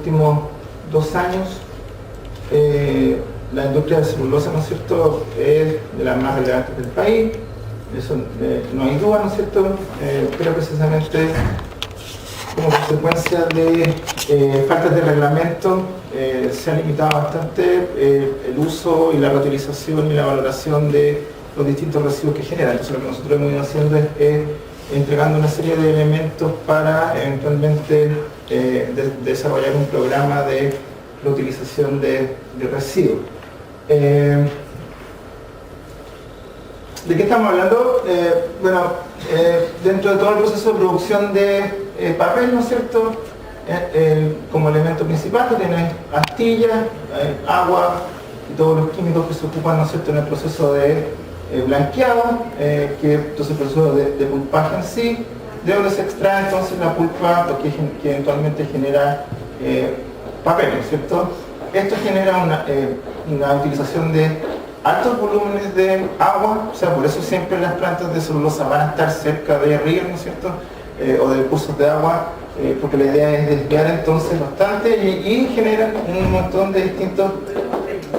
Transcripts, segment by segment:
últimos 2 años la industria de celulosa, ¿no es cierto?, es de las más relevantes del país. Eso no hay duda, ¿no es cierto?, pero precisamente como consecuencia de faltas de reglamento se ha limitado bastante el uso y la reutilización y la valoración de los distintos residuos que generan. Entonces lo que nosotros hemos ido haciendo es entregando una serie de elementos para eventualmente desarrollar un programa de reutilización de residuos. ¿De qué estamos hablando? Dentro de todo el proceso de producción de papel, ¿no es cierto? Como elemento principal tienes astillas, agua y todos los químicos que se ocupan, ¿no es cierto?, en el proceso de blanqueado, que entonces el proceso de pulpaje en sí, de donde se extrae entonces la pulpa, que eventualmente genera papel, ¿no es cierto? Esto genera una utilización de altos volúmenes de agua, o sea, por eso siempre las plantas de celulosa van a estar cerca de ríos, ¿no es cierto?, o de cursos de agua, porque la idea es desviar entonces bastante y generan un montón de distintos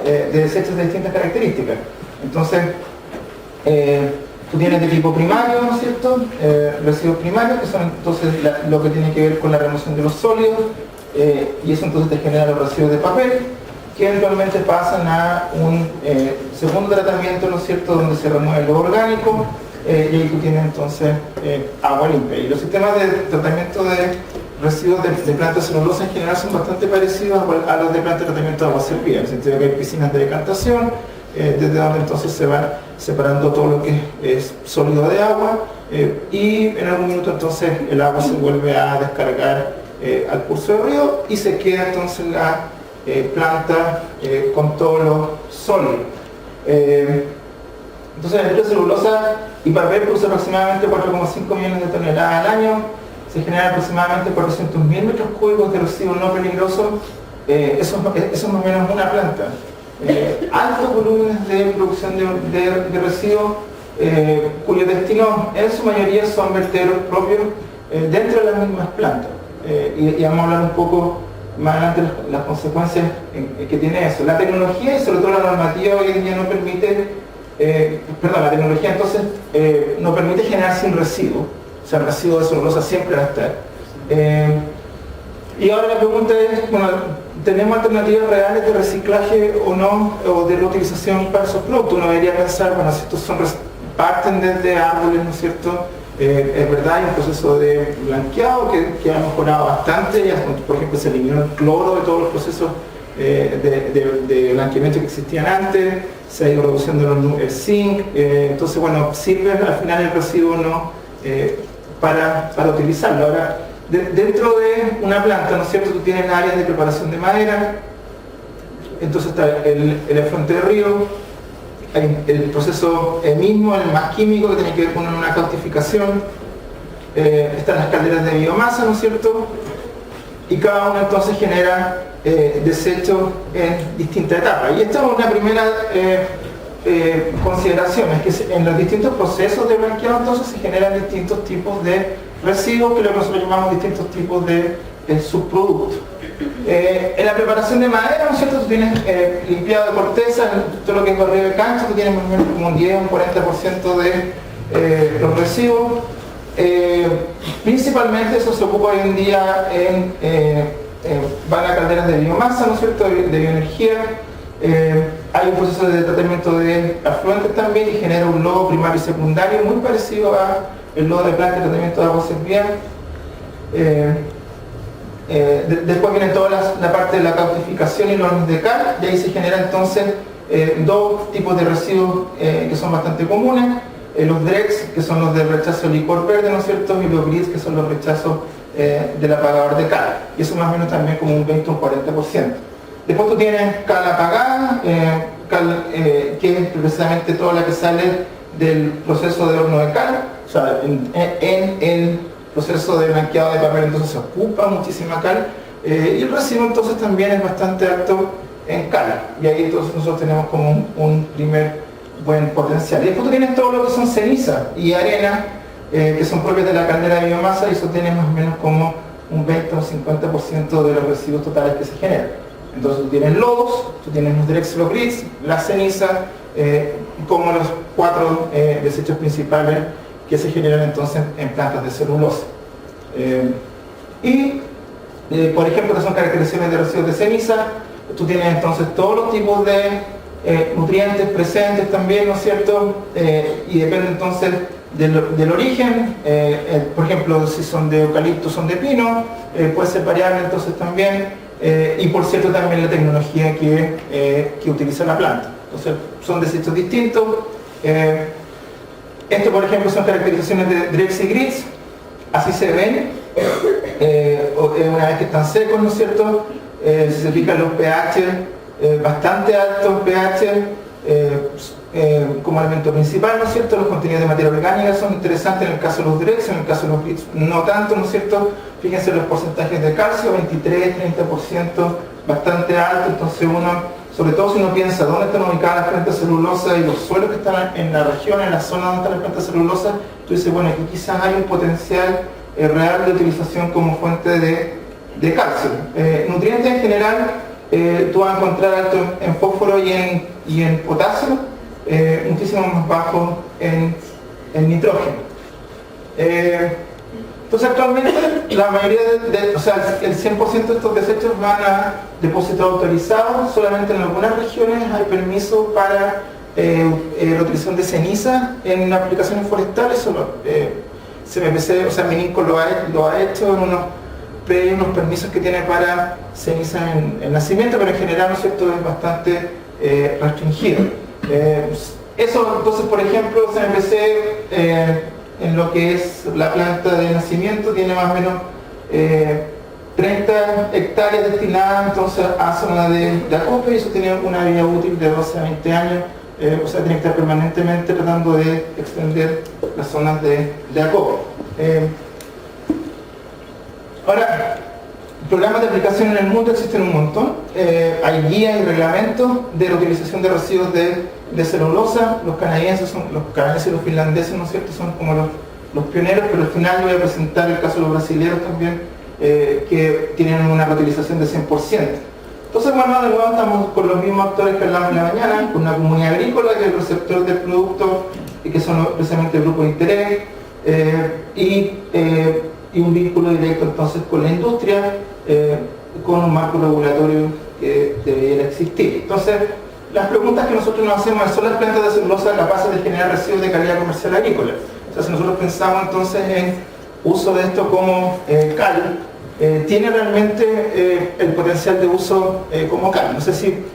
de desechos de distintas características. Entonces, tú tienes de tipo primario, ¿no es cierto?, residuos primarios, que son entonces lo que tiene que ver con la remoción de los sólidos, y eso entonces te genera los residuos de papel, que eventualmente pasan a un segundo tratamiento, ¿no es cierto?, donde se remueve lo orgánico, y ahí tú tienes entonces agua limpia. Y los sistemas de tratamiento de residuos de plantas de celulosa en general son bastante parecidos a los de plantas de tratamiento de agua servida, en el sentido de que hay piscinas de decantación, desde donde entonces se va separando todo lo que es sólido de agua, y en algún minuto entonces el agua se vuelve a descargar al curso del río y se queda entonces la planta con todo lo sólido. Entonces la industria de celulosa y papel produce aproximadamente 4,5 millones de toneladas al año, se generan aproximadamente 400.000 metros cúbicos de residuos no peligrosos, eso es más o menos una planta. Altos volúmenes de producción de residuos cuyo destino en su mayoría son vertederos propios dentro de las mismas plantas. Y vamos a hablar un poco más adelante las consecuencias que tiene eso. La tecnología y sobre todo la normativa hoy en día no permite, la tecnología entonces no permite generar sin residuo, o sea, el residuo de celulosa siempre va a estar. Y ahora la pregunta es, bueno, ¿tenemos alternativas reales de reciclaje o no, o de reutilización para esos productos? Uno debería pensar, bueno, si estos parten desde árboles, ¿no es cierto? Es verdad, hay un proceso de blanqueado que ha mejorado bastante, ya, por ejemplo, se eliminó el cloro de todos los procesos de blanqueamiento que existían antes, se ha ido reduciendo el zinc, entonces, bueno, sirve al final el residuo no para utilizarlo. Ahora, dentro de una planta, ¿no es cierto?, tú tienes áreas de preparación de madera, entonces está el efluente de río, hay el proceso mismo, el más químico, que tiene que ver con una caustificación, están las calderas de biomasa, ¿no es cierto?, y cada uno entonces genera desechos en distintas etapas. Y esta es una primera consideración, es que en los distintos procesos de blanqueado entonces se generan distintos tipos de residuos, que es lo que nosotros llamamos distintos tipos de subproductos. En la preparación de madera, ¿no es cierto?, tú tienes limpiado de corteza, todo lo que es barrido de cancha, tú tienes más o menos como un 10 o un 40% de los residuos. Principalmente eso se ocupa hoy en día van a calderas de biomasa, ¿no es cierto?, de bioenergía. Hay un proceso de tratamiento de afluentes también y genera un lodo primario y secundario muy parecido a el lodo de planta de tratamiento de agua servida. Después viene toda la parte de la caustificación y los hornos de cal, y ahí se generan entonces dos tipos de residuos que son bastante comunes, los dregs, que son los de rechazo de licor verde, ¿no es cierto?, y los gris, que son los rechazos del apagador de cal, y eso más o menos también como un 20 o un 40%. Después tú tienes cal apagada, que es precisamente toda la que sale del proceso de horno de cal, o sea, en el proceso de blanqueado de papel entonces se ocupa muchísima cal, y el residuo entonces también es bastante alto en cal, y ahí entonces nosotros tenemos como un primer buen potencial. Y después tú tienes todo lo que son cenizas y arena, que son propias de la caldera de biomasa, y eso tiene más o menos como un 20 o un 50% de los residuos totales que se generan. Entonces tú tienes lodos, tú tienes los direct grids, la ceniza, como los 4 desechos principales que se generan entonces en plantas de celulosa. Por ejemplo, que son caracterizaciones de residuos de ceniza, tú tienes entonces todos los tipos de nutrientes presentes también, ¿no es cierto? Y depende entonces del origen, por ejemplo, si son de eucalipto, son de pino, puede ser variable entonces también, y por cierto también la tecnología que utiliza la planta. Entonces son desechos distintos. Esto, por ejemplo, son caracterizaciones de Drex y Grids, así se ven, una vez que están secos, ¿no es cierto? Si se fijan los pH, bastante altos pH, como elemento principal, ¿no es cierto? Los contenidos de materia orgánica son interesantes en el caso de los Drex, en el caso de los Grids no tanto, ¿no es cierto? Fíjense los porcentajes de calcio, 23, 30%, bastante alto, entonces uno, sobre todo si uno piensa dónde están ubicadas las plantas celulosas y los suelos que están en la región, en la zona donde están las plantas celulosas, tú dices, bueno, aquí quizás hay un potencial real de utilización como fuente de calcio. Nutrientes en general, tú vas a encontrar alto en fósforo y en potasio, muchísimo más bajo en nitrógeno. Entonces actualmente la mayoría o sea, el 100% de estos desechos van a depósitos autorizados, solamente en algunas regiones hay permiso para la utilización de ceniza en aplicaciones forestales, solo CMPC, o sea, Mininco lo ha hecho en unos permisos que tiene para ceniza en nacimiento, pero en general, ¿no es cierto?, es bastante restringido. Eso, entonces, por ejemplo, CMPC en lo que es la planta de nacimiento tiene más o menos 30 hectáreas destinadas entonces a zona de acopio, y eso tiene una vida útil de 12 a 20 años, o sea, tiene que estar permanentemente tratando de extender las zonas de acopio. Ahora, programas de aplicación en el mundo existen un montón, hay guías y reglamentos de la utilización de residuos de celulosa. Los canadienses y los finlandeses, ¿no es cierto?, son como los pioneros, pero al final yo voy a presentar el caso de los brasileños también, que tienen una reutilización de 100%. Entonces, bueno, de nuevo estamos con los mismos actores que hablamos en la mañana, con una comunidad agrícola que es el receptor del producto y que son precisamente el grupo de interés, y un vínculo directo entonces con la industria, con un marco regulatorio que debería existir. Entonces, las preguntas que nosotros nos hacemos es: ¿son las plantas de celulosa capaces de generar residuos de calidad comercial agrícola? O sea, si nosotros pensamos entonces en uso de esto como cal, ¿tiene realmente el potencial de uso como cal? No sé si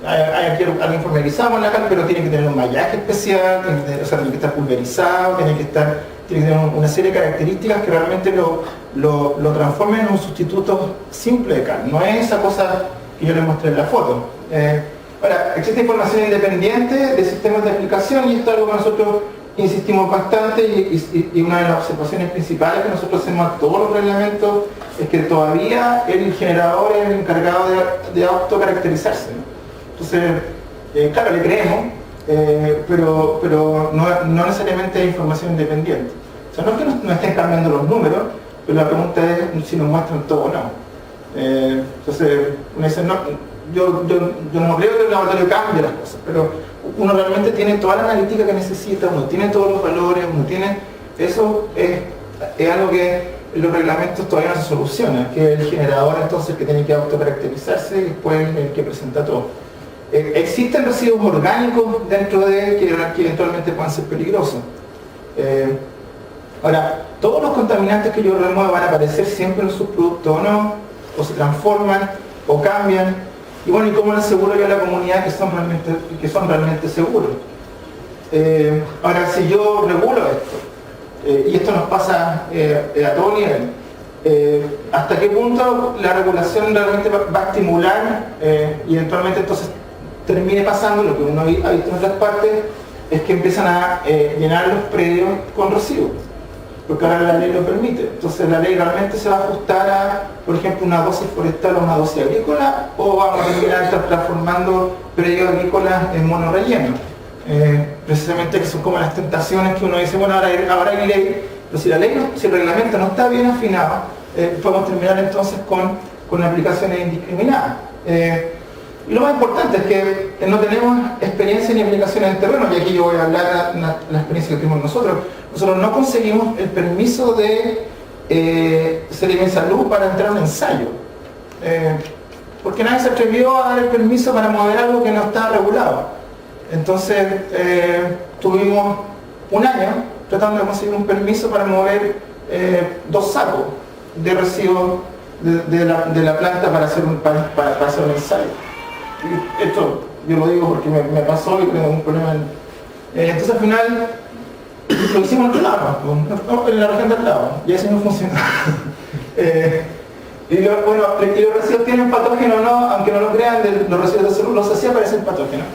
hay aquí alguien familiarizado con la cal, pero tiene que tener un mallaje especial, tiene que estar pulverizado, tiene que tener una serie de características que realmente lo transformen en un sustituto simple de cal. No es esa cosa que yo les mostré en la foto. Ahora, existe información independiente de sistemas de aplicación, y esto es algo que nosotros insistimos bastante, y una de las observaciones principales que nosotros hacemos a todos los reglamentos es que todavía el generador es el encargado de autocaracterizarse, ¿no? Entonces, claro, le creemos, pero no necesariamente hay información independiente. O sea, no es que nos estén cambiando los números, pero la pregunta es si nos muestran todo o no. Entonces, uno dice, no, yo no creo que el laboratorio cambie las cosas, pero uno realmente tiene toda la analítica que necesita, uno tiene todos los valores, uno tiene... Eso es algo que en los reglamentos todavía no se soluciona, que el generador entonces que tiene que autocaracterizarse y después el que presenta todo. Existen residuos orgánicos dentro de que eventualmente puedan ser peligrosos. Ahora, todos los contaminantes que yo remuevo van a aparecer siempre en el subproducto o no, o se transforman, o cambian. Y bueno, ¿y cómo le aseguro yo a la comunidad que son realmente seguros? Ahora, si yo regulo esto, y esto nos pasa a todo nivel, ¿hasta qué punto la regulación realmente va a estimular y eventualmente entonces termine pasando lo que uno ha visto en otras partes, es que empiezan a llenar los predios con residuos? Porque ahora la ley lo permite. Entonces la ley realmente se va a ajustar a, por ejemplo, una dosis forestal o una dosis agrícola, o vamos a terminar transformando predios agrícolas en monorrelleno. Precisamente que son como las tentaciones que uno dice, bueno, ahora hay ley, pero si el reglamento no está bien afinado, podemos terminar entonces con aplicaciones indiscriminadas. Y lo más importante es que no tenemos experiencia ni aplicaciones en terreno, y aquí yo voy a hablar de la experiencia que tuvimos nosotros. Nosotros no conseguimos el permiso de Seremi Salud para entrar a un ensayo, porque nadie se atrevió a dar el permiso para mover algo que no estaba regulado. Entonces tuvimos un año tratando de conseguir un permiso para mover 2 sacos de residuos de la planta para hacer un ensayo. Y esto yo lo digo porque me pasó y tengo un problema. Entonces al final lo hicimos en otro lado, en la región del lado, y así no funciona. Y los residuos tienen patógenos, ¿no? Aunque no lo crean, los residuos de celulosa sí aparecen patógenos.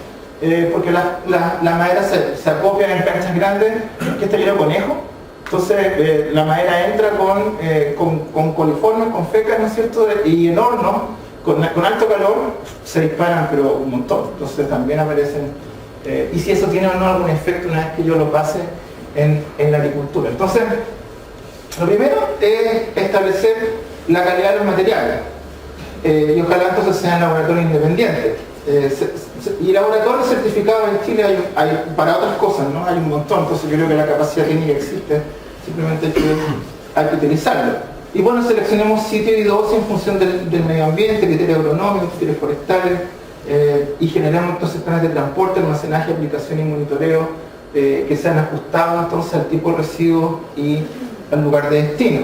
Porque la madera se acopia en canchas grandes que está lleno de conejo. Entonces la madera entra con coliformes, con fecas, ¿no es cierto? Y en horno, con alto calor, se disparan, pero un montón. Entonces también aparecen, y si eso tiene o no algún efecto una vez que yo lo pase en la agricultura. Entonces, lo primero es establecer la calidad de los materiales. Y ojalá entonces sean laboratorios independientes. Y laboratorios certificados en Chile hay para otras cosas, ¿no? Hay un montón, entonces yo creo que la capacidad técnica existe, simplemente hay que utilizarla. Y bueno, seleccionemos sitio y dosis en función del medio ambiente, criterios agronómicos, criterios forestales, y generemos entonces planes de transporte, almacenaje, aplicación y monitoreo que sean ajustados entonces al tipo de residuos y al lugar de destino.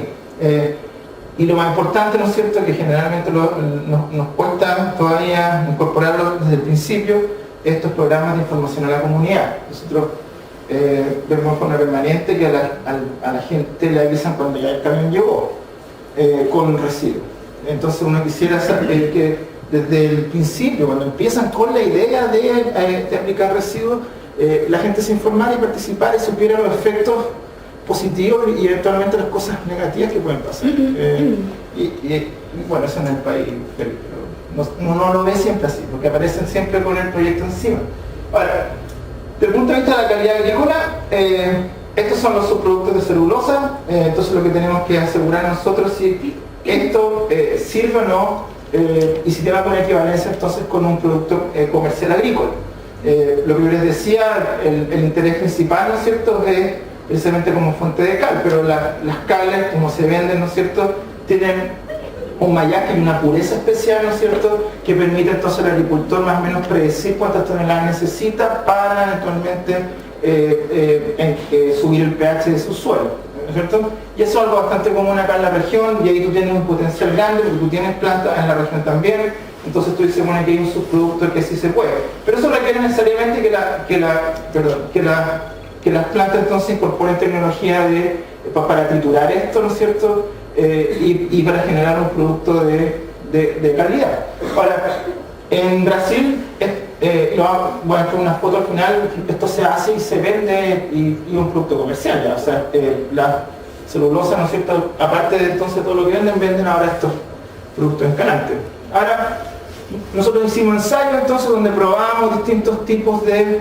Y lo más importante, ¿no es cierto?, que generalmente nos cuesta todavía incorporarlo desde el principio, estos programas de información a la comunidad. Nosotros vemos de forma permanente que a la gente le avisan cuando ya el camión llegó con residuos. Entonces uno quisiera saber que desde el principio, cuando empiezan con la idea de aplicar residuos, la gente se informara y participara y supiera los efectos positivos y eventualmente las cosas negativas que pueden pasar. Y bueno, eso en el país, pero no lo ve siempre así, porque aparecen siempre con el proyecto encima. Ahora, desde el punto de vista de la calidad agrícola, estos son los subproductos de celulosa, entonces lo que tenemos que asegurar nosotros es si esto sirve o no, y si tiene alguna equivalencia entonces con un producto comercial agrícola. Lo que yo les decía, el interés principal, ¿no es cierto?, es precisamente como fuente de cal, pero las cales, como se venden, ¿no es cierto?, tienen un mallaje y una pureza especial, ¿no es cierto?, que permite entonces al agricultor más o menos predecir cuántas toneladas necesita para eventualmente subir el pH de su suelo, ¿no es cierto? Y eso es algo bastante común acá en la región, y ahí tú tienes un potencial grande, porque tú tienes plantas en la región también, entonces tú dices, bueno, aquí hay un subproducto que sí se puede. Pero eso requiere necesariamente que las plantas entonces incorporen tecnología para triturar esto, ¿no es cierto?, y para generar un producto de calidad. Ahora, en Brasil, voy a poner una foto al final, esto se hace y se vende y es un producto comercial ya, o sea, la celulosa, ¿no es cierto?, aparte de entonces todo lo que venden ahora estos productos encalantes. Ahora, nosotros hicimos ensayos entonces donde probábamos distintos tipos de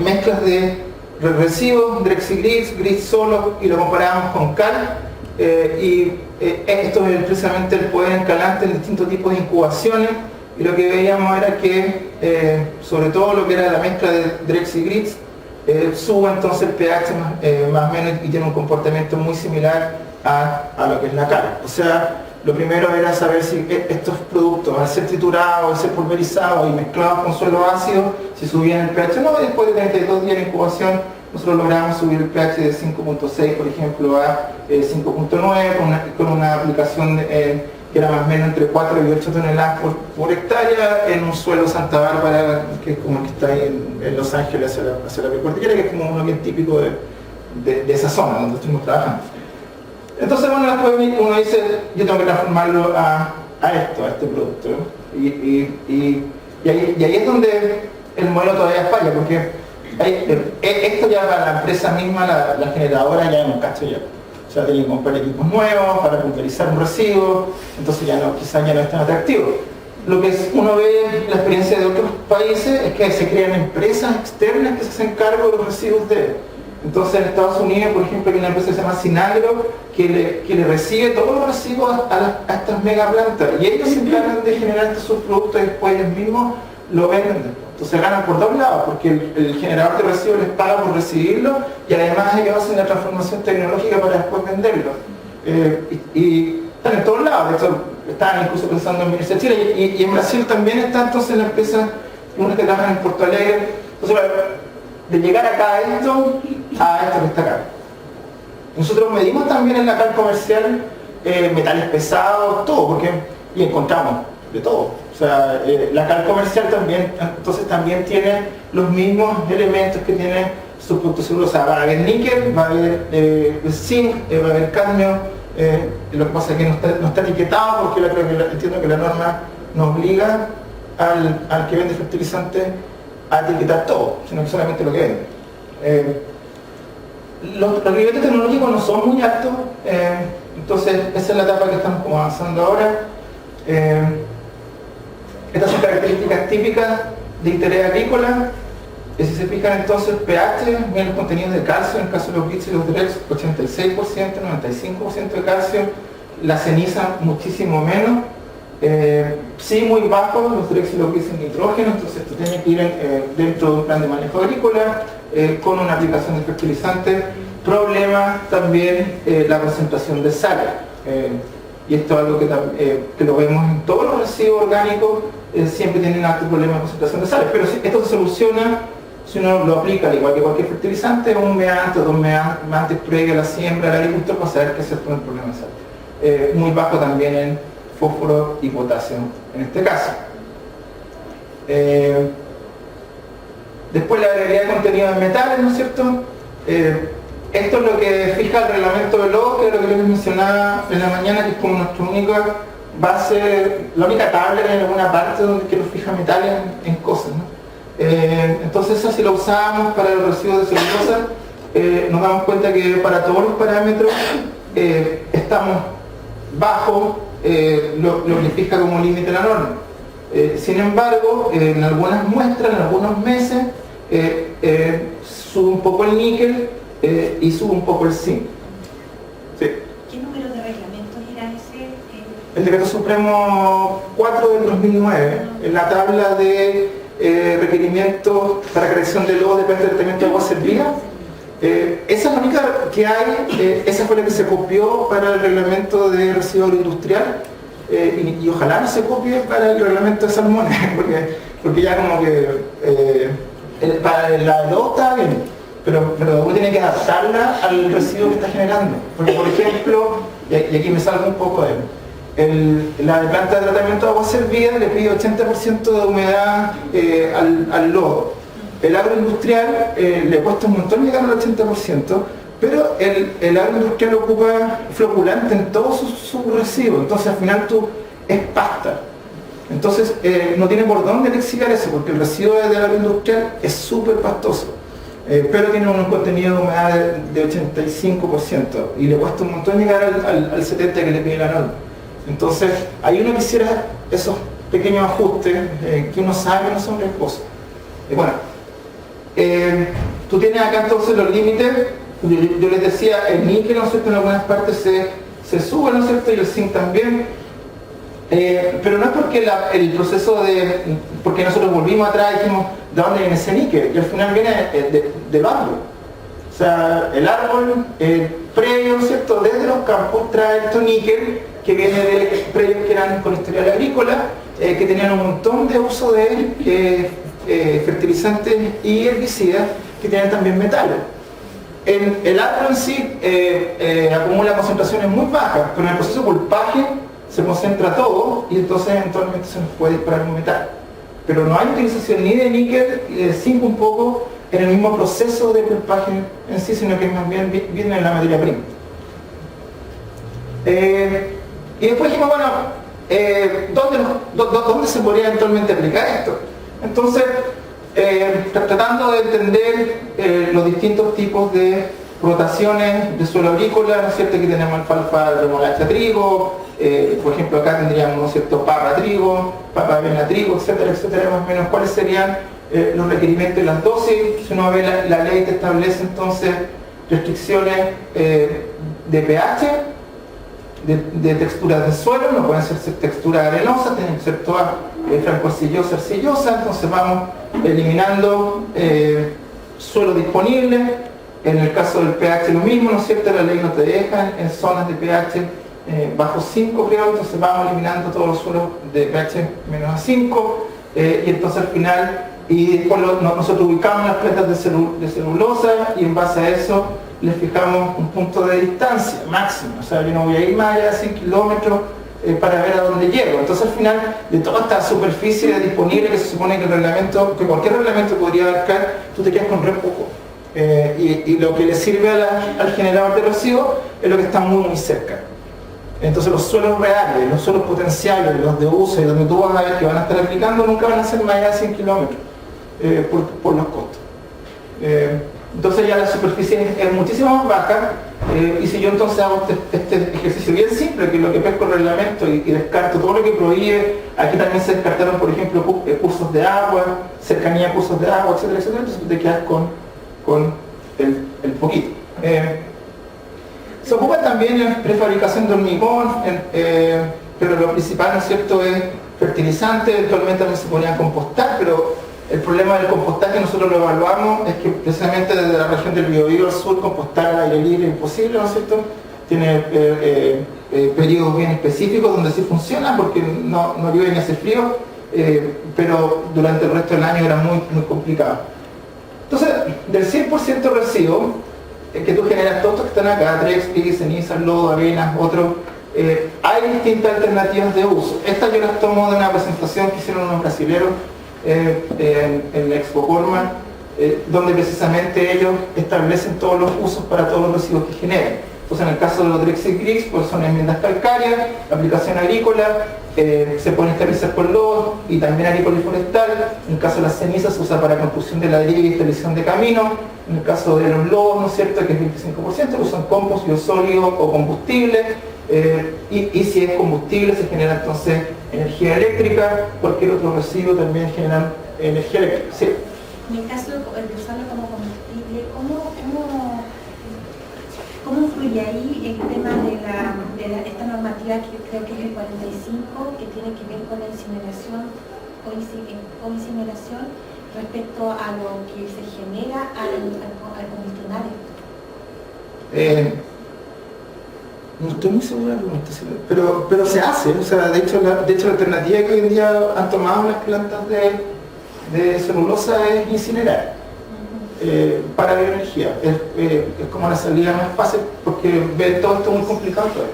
mezclas de residuos, Drexigris, gris solo, y lo comparábamos con cal, y esto es precisamente el poder encalante en distintos tipos de incubaciones, y lo que veíamos era que sobre todo lo que era la mezcla de Drexigris sube entonces el pH más o menos y tiene un comportamiento muy similar a lo que es la cal. O sea, lo primero era saber si estos productos, al ser triturados, al ser pulverizados y mezclados con suelo ácido, si subían el pH. No, después de 32 días de incubación, nosotros logramos subir el pH de 5.6, por ejemplo, a 5.9, con una aplicación que era más o menos entre 4 y 8 toneladas por hectárea en un suelo Santa Bárbara, que es como el que está ahí en Los Ángeles hacia la cordillera, que es como uno bien típico de esa zona donde estuvimos trabajando. Entonces, bueno, después uno dice, yo tengo que transformarlo a este producto, ¿no? Y ahí es donde el modelo todavía falla, porque esto ya para la empresa misma, la generadora, ya es un cacho ya. O sea, tienen que comprar equipos nuevos para pulverizar un residuo, entonces quizás ya no es tan atractivo. Lo que uno ve en la experiencia de otros países es que se crean empresas externas que se hacen cargo de los residuos Entonces en Estados Unidos, por ejemplo, hay una empresa que se llama Sinagro que le recibe todos los residuos a estas megaplantas y ellos se encargan de generar estos subproductos y después ellos mismos lo venden. Entonces ganan por dos lados, porque el generador de residuos les paga por recibirlo y además ellos hacen la transformación tecnológica para después venderlo. Y están en todos lados, de hecho, estaban incluso pensando en venirse a Chile y en Brasil también está entonces la empresa, unos que trabajan en Porto Alegre. Entonces, de llegar acá a esto que está acá. Nosotros medimos también en la cal comercial metales pesados, todo, y encontramos de todo. O sea, la cal comercial también, entonces también tiene los mismos elementos que tiene su producto seguro. O sea, va a haber níquel, va a haber zinc, va a haber cadmio. Lo que pasa es que no está etiquetado porque entiendo que la norma nos obliga al que vende fertilizantes a etiquetar todo, sino que solamente lo que vende. Los niveles tecnológicos no son muy altos, entonces esa es la etapa que estamos como avanzando ahora. Estas son características típicas de interés agrícola. Si se fijan entonces pH, miren los contenidos de calcio, en el caso de los bits y los dregs, 86%, 95% de calcio, la ceniza muchísimo menos. Sí, muy bajo los dregs y los bits en nitrógeno, entonces esto tiene que ir dentro de un plan de manejo agrícola, con una aplicación de fertilizantes. Problema también la concentración de sal. Y esto es algo que lo vemos en todos los residuos orgánicos, siempre tienen un alto problema de concentración de sales, pero esto se soluciona si uno lo aplica, al igual que cualquier fertilizante, un mes antes o 2 meses antes previo a la siembra del agricultor para saber qué hacer con el problema de sal. Muy bajo también en fósforo y potasio en este caso. Después la variabilidad de contenido de metales, ¿no es cierto? Esto es lo que fija el reglamento de LOS, que es lo que les mencionaba en la mañana, que es como nuestra única base, la única tabla en alguna parte donde que nos fija metales en cosas, ¿no? Entonces eso, si lo usamos para los residuos de celulosa, nos damos cuenta que para todos los parámetros estamos bajo lo que fija como límite la norma. Sin embargo, en algunas muestras, en algunos meses, sube un poco el níquel y sube un poco el zinc. Sí. ¿Qué número de reglamentos era ese? El Decreto Supremo 4 del 2009, en la tabla de requerimientos para creación de lodo depende del tratamiento de agua servida. Esa es la única que hay, esa fue la que se copió para el reglamento de residuo agroindustrial y ojalá no se copie para el reglamento de salmones, porque ya como que para la lodo está bien, pero uno tiene que adaptarla al residuo que está generando. Porque por ejemplo, y aquí me salgo un poco de la planta de tratamiento de agua servida le pide 80% de humedad al lodo. El agroindustrial le cuesta un montón llegar al 80%, pero el agroindustrial ocupa floculante en todos sus residuos, entonces al final es pasta. Entonces no tiene por dónde lexicar eso, porque el residuo del agroindustrial es súper pastoso, pero tiene un contenido de humedad de 85% y le cuesta un montón llegar al 70% que le pide la norma. Entonces, ahí uno quisiera esos pequeños ajustes que uno sabe que no son riesgosos. Bueno, tú tienes acá entonces los límites. Yo les decía, el níquel, ¿no es cierto?, en algunas partes se sube, ¿no es cierto?, y el zinc también. Pero no es porque el proceso porque nosotros volvimos atrás y dijimos, ¿de dónde viene ese níquel? Y al final viene del árbol. O sea, el árbol previo, ¿no es cierto?, desde los campos trae estos níquel que viene de previos que eran con historial agrícola, que tenían un montón de uso de fertilizantes y herbicidas que tienen también metales. El árbol en sí acumula concentraciones muy bajas, pero en el proceso de pulpaje se concentra todo y entonces eventualmente se nos puede disparar un metal. Pero no hay utilización ni de níquel ni de zinc un poco en el mismo proceso de pulpaje en sí, sino que más bien viene en la materia prima. Y después dijimos, bueno, ¿dónde se podría eventualmente aplicar esto? Entonces, tratando de entender los distintos tipos de rotaciones de suelo agrícola, ¿no es cierto? Aquí tenemos alfalfa, remolacha, trigo, por ejemplo acá tendríamos, ¿no es cierto?, parra, trigo, papa, avena, trigo, etcétera, etcétera, más o menos cuáles serían los requerimientos de las dosis. Si uno ve la ley que establece entonces restricciones de pH, de texturas de suelo, no pueden ser texturas arenosas, tienen que ser todas franco-arcillosas, arcillosas, entonces vamos eliminando suelo disponible. En el caso del pH lo mismo, ¿no es cierto? La ley no te deja en zonas de pH bajo 5, creo, entonces vamos eliminando todos los suelos de pH menos a 5, y entonces al final, y después nosotros ubicamos las plantas de celulosa y en base a eso les fijamos un punto de distancia máximo, o sea, yo no voy a ir más allá de 100 kilómetros para ver a dónde llego. Entonces al final, de toda esta superficie disponible que se supone que el reglamento, que cualquier reglamento podría abarcar, tú te quedas con re poco. Y lo que le sirve al generador de residuos es lo que está muy muy cerca. Entonces los suelos reales, los suelos potenciales, los de uso y donde tú vas a ver que van a estar aplicando nunca van a ser más allá de 100 kilómetros por los costos. Entonces ya la superficie es muchísimo más baja, y si yo entonces hago este ejercicio bien simple, que es lo que pesco el reglamento y descarto todo lo que prohíbe, aquí también se descartaron por ejemplo cursos de agua, cercanía a cursos de agua, etcétera, etcétera, entonces te quedas con el poquito. Se ocupa también en prefabricación de hormigón, pero lo principal, ¿no es cierto?, es fertilizante, eventualmente también se ponía a compostar, pero el problema del compostaje nosotros lo evaluamos, es que precisamente desde la región del Biobío al sur compostar al aire libre es imposible, ¿no es cierto? Tiene periodos bien específicos donde sí funciona porque no llueve ni hace frío, pero durante el resto del año era muy, muy complicado. Entonces, del 100% residuo que tú generas, todos estos que están acá, Trexpi, cenizas, lodo, arenas, otros, hay distintas alternativas de uso. Estas yo las tomo de una presentación que hicieron unos brasileros en la Expo Corman, donde precisamente ellos establecen todos los usos para todos los residuos que generan. Entonces en el caso de los Drexel Griggs, pues son enmiendas calcáreas, aplicación agrícola, se pueden estabilizar con lodo y también agrícola y forestal. En el caso de las cenizas se usa para construcción de ladrillo y estabilización de caminos. En el caso de los lodos, ¿no es cierto?, que es 25%, usan compost, biosólido o combustible. Y si es combustible se genera entonces energía eléctrica, cualquier otro residuo también genera energía eléctrica. ¿Sí? En el caso de usarlo como combustible, ¿cómo influye ahí el tema de esta normativa que creo que es el 45, que tiene que ver con la incineración o incineración respecto a lo que se genera al combustionar esto? No estoy muy segura de la pregunta, pero se hace, o sea, de hecho la alternativa que hoy en día han tomado las plantas de celulosa es incinerar para bioenergía. Es como la salida más fácil porque ve todo esto muy complicado todavía.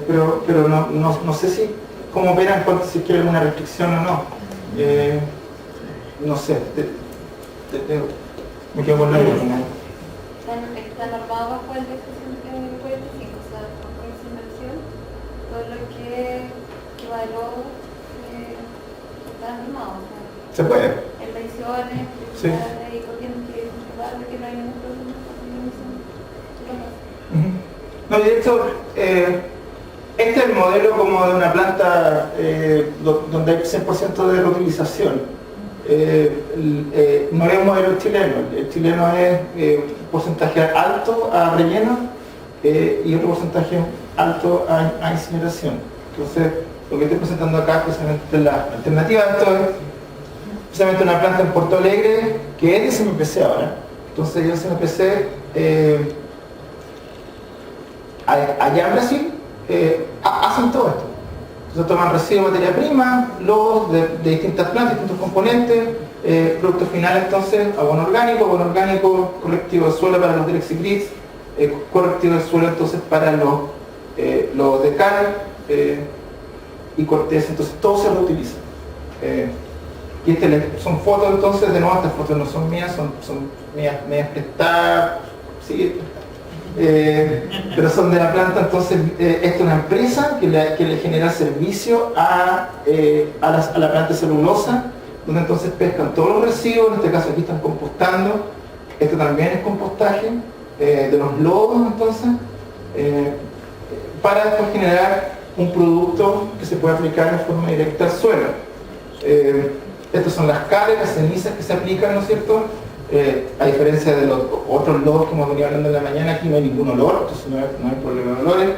Pero no sé si cómo verán cuando si quieren una restricción o no. No sé, me quedo con la idea. Está normado bajo el 45, o sea, bajo esa inversión, todo lo que valor está normado. O sea, ¿Se puede? en pensiones, Sí. y corriente, que no hay ningún problema con No, de hecho, este es el modelo como de una planta donde hay 100% de reutilización. No es un modelo chileno, el chileno es porcentaje alto a relleno y otro porcentaje alto a incineración. Entonces, lo que estoy presentando acá es precisamente la alternativa de esto es precisamente una planta en Porto Alegre que es de CMPC ahora. Entonces ellos CMPC allá en Brasil hacen todo esto. Entonces toman residuos de materia prima, lodos de distintas plantas, distintos componentes, producto final entonces abono orgánico, correctivo de suelo para los Drexel Griggs, correctivo de suelo entonces para los de cal y corteza, entonces todo se reutiliza. Y son fotos entonces, de nuevo estas fotos no son mías, son mías prestadas, ¿sí? Pero son de la planta, entonces esta es una empresa que le genera servicio a la planta de celulosa, donde entonces pescan todos los residuos, en este caso aquí están compostando, esto también es compostaje, de los lodos, entonces, para después generar un producto que se puede aplicar de forma directa al suelo. Estas son las caras, las cenizas que se aplican, ¿no es cierto? A diferencia de los otros lodos que hemos venido hablando en la mañana, aquí no hay ningún olor, entonces no hay problema de olores.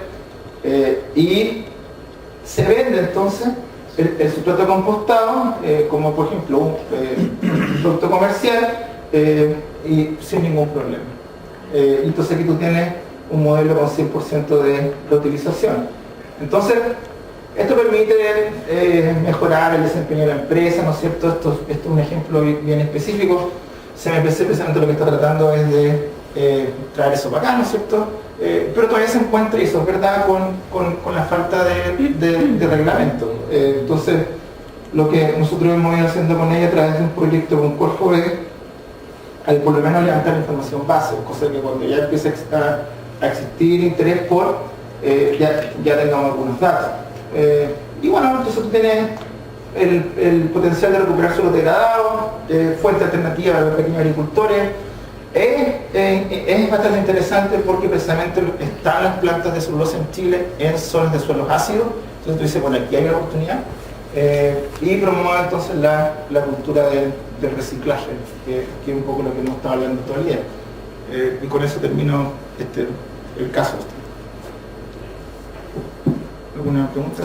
Y se vende entonces el sustrato compostado como por ejemplo un producto comercial y sin ningún problema. Entonces aquí tú tienes un modelo con 100% de reutilización. Entonces, esto permite mejorar el desempeño de la empresa, ¿no es cierto? Esto es un ejemplo bien específico. CMPC precisamente lo que está tratando es de traer eso para acá, ¿no es cierto? Pero todavía se encuentra, y eso es verdad, con la falta de reglamento. Entonces, lo que nosotros hemos ido haciendo con ella a través de un proyecto con Corfo es, por lo menos levantar la información base, cosa que cuando ya empiece a existir interés por, ya tengamos algunos datos. Y bueno, entonces tú tienes el potencial de recuperar suelo degradado, fuente alternativa para los pequeños agricultores. Es bastante interesante porque precisamente están las plantas de celulosa en Chile en zonas de suelos ácidos. Entonces tú dices, bueno, aquí hay una oportunidad. Y promueve entonces la cultura del reciclaje, que es un poco lo que hemos estado hablando todo el día. Y con eso termino el caso. ¿Alguna pregunta?